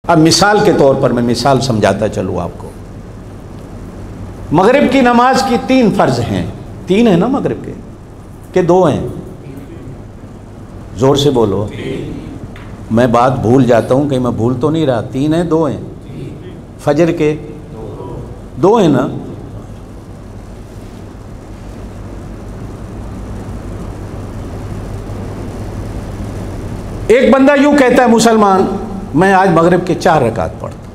अब मिसाल के तौर पर मैं मिसाल समझाता चलूँ आपको। मगरिब की नमाज की 3 फर्ज हैं। 3 है ना मगरिब के 2 हैं? जोर से बोलो, मैं बात भूल जाता हूँ, कहीं मैं भूल तो नहीं रहा। 3 है 2 हैं? फजर के 2 हैं ना? एक बंदा यूं कहता है मुसलमान, मैं आज मगरिब के 4 रकात पढ़ता हूं।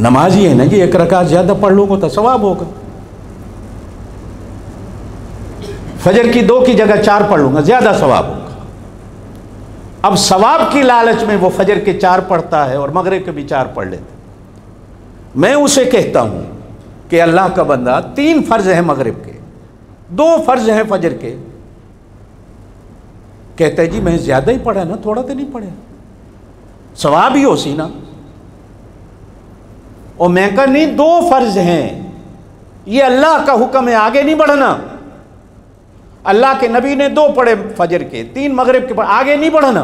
नमाज ही है ना जी, 1 रकात ज्यादा पढ़ लूंगा तो सवाब होगा। फजर की 2 की जगह 4 पढ़ लूंगा, ज्यादा सवाब होगा। अब सवाब की लालच में वो फजर के 4 पढ़ता है और मगरिब के भी 4 पढ़ लेता है। मैं उसे कहता हूं कि अल्लाह का बंदा 3 फर्ज हैं मगरिब के, 2 फर्ज हैं फजर के। कहता है जी मैं ज्यादा ही पढ़ा ना, थोड़ा तो नहीं पढ़ा, सवाब ही हो सी ना। और मैं कहा नहीं, 2 फर्ज हैं, ये अल्लाह का हुक्म है, आगे नहीं बढ़ना। अल्लाह के नबी ने 2 पढ़े फजर के, 3 मगरिब के, आगे नहीं बढ़ना।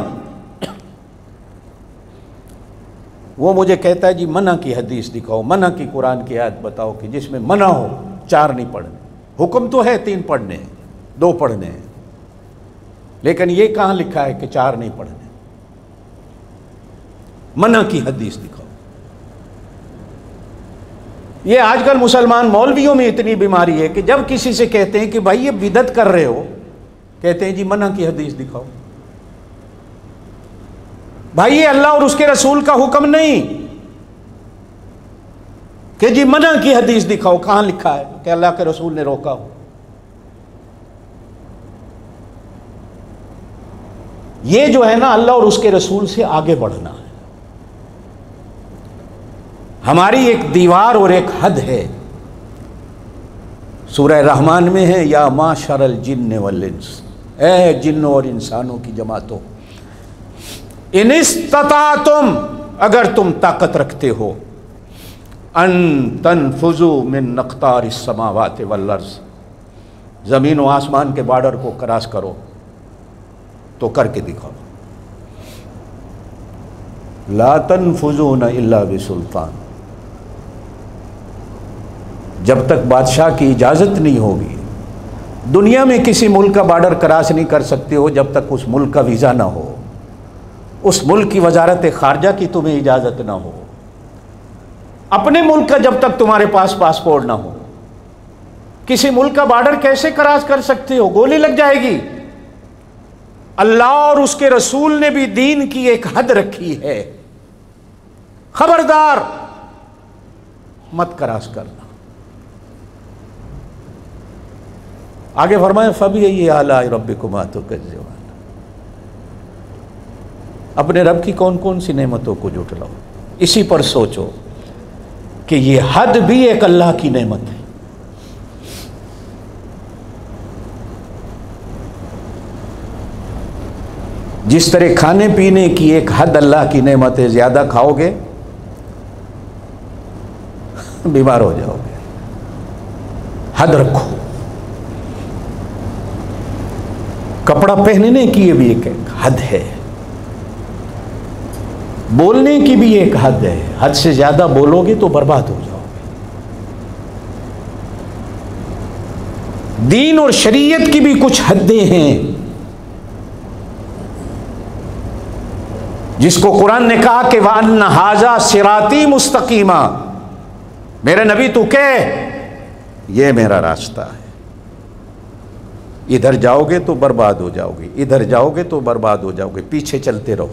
वो मुझे कहता है जी मना की हदीस दिखाओ, मना की कुरान की आयत बताओ कि जिसमें मना हो 4 नहीं पढ़ने। हुक्म तो है 3 पढ़ने हैं, 2 पढ़ने हैं, लेकिन ये कहां लिखा है कि 4 नहीं पढ़ने? मना की हदीस दिखाओ। ये आजकल मुसलमान मौलवियों में इतनी बीमारी है कि जब किसी से कहते हैं कि भाई ये बिदअत कर रहे हो, कहते हैं जी मना की हदीस दिखाओ। भाई ये अल्लाह और उसके रसूल का हुक्म नहीं कि जी मना की हदीस दिखाओ। कहां लिखा है कि अल्लाह के रसूल ने रोका हो? ये जो है ना, अल्लाह और उसके रसूल से आगे बढ़ना है। हमारी एक दीवार और एक हद है। सूरह रहमान में है, या माशरल जिन्न वल इंस, ऐ जिन्नों और इंसानों की जमातों, इन इस्तताअतुम, अगर तुम ताकत रखते हो, अन तनफुजू मिन नक़्तारिस समावाति वल अर्ज़, ज़मीन व आसमान के बॉर्डर को क्रॉस करो तो करके दिखाओ। ला तनफुजून इल्ला बिसुल्तान, जब तक बादशाह की इजाज़त नहीं होगी दुनिया में किसी मुल्क का बॉर्डर क्रॉस नहीं कर सकते हो जब तक उस मुल्क का वीज़ा ना हो, उस मुल्क की वजारत खारजा की तुम्हें इजाज़त ना हो, अपने मुल्क का जब तक तुम्हारे पास पासपोर्ट ना हो। किसी मुल्क का बॉर्डर कैसे क्रॉस कर सकते हो? गोली लग जाएगी। अल्लाह और उसके रसूल ने भी दीन की एक हद रखी है, खबरदार मत क्रॉस करना। आगे फरमाए फबी आला रब्बिकुमा तुकज़्ज़िबान, अपने रब की कौन कौन सी नेमतों को जुटलाओ। इसी पर सोचो कि ये हद भी एक अल्लाह की नेमत है। जिस तरह खाने पीने की एक हद अल्लाह की नेमत है, ज्यादा खाओगे बीमार हो जाओगे। हद रखो। कपड़ा पहनने की भी एक हद है, बोलने की भी एक हद है। हद से ज्यादा बोलोगे तो बर्बाद हो जाओगे। दीन और शरीयत की भी कुछ हदें हैं जिसको कुरान ने कहा कि वअन्ना हाज़ा सिराती मुस्तकीमा, मेरे नबी तू कह ये मेरा रास्ता है। इधर जाओगे तो बर्बाद हो जाओगे, इधर जाओगे तो बर्बाद हो जाओगे। पीछे चलते रहो,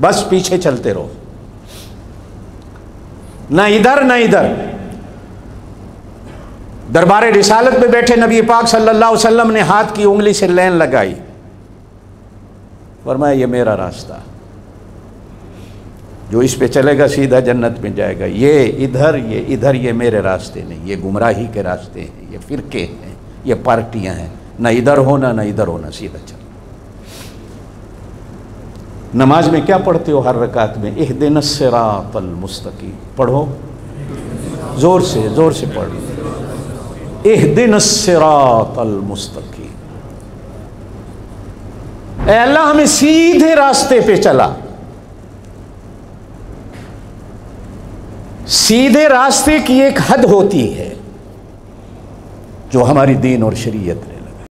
बस पीछे चलते रहो, ना इधर ना इधर। दरबार रिसालत में बैठे नबी पाक सल्लल्लाहु अलैहि वसल्लम ने हाथ की उंगली से लाइन लगाई, फरमाया ये मेरा रास्ता, जो इस पे चलेगा सीधा जन्नत में जाएगा। ये इधर ये मेरे रास्ते नहीं, ये गुमराही के रास्ते हैं, ये फिरके हैं, ये पार्टियां हैं। ना इधर होना ना इधर होना, सीधा चलो। नमाज में क्या पढ़ते हो हर रकात में? इहदिनस सिरातल मुस्तकीम पढ़ो, जोर से पढ़ो। इहदिनस सिरातल मुस्तकीम, ऐ अल्लाह हमें सीधे रास्ते पे चला। सीधे रास्ते की एक हद होती है जो हमारी दीन और शरीयत है।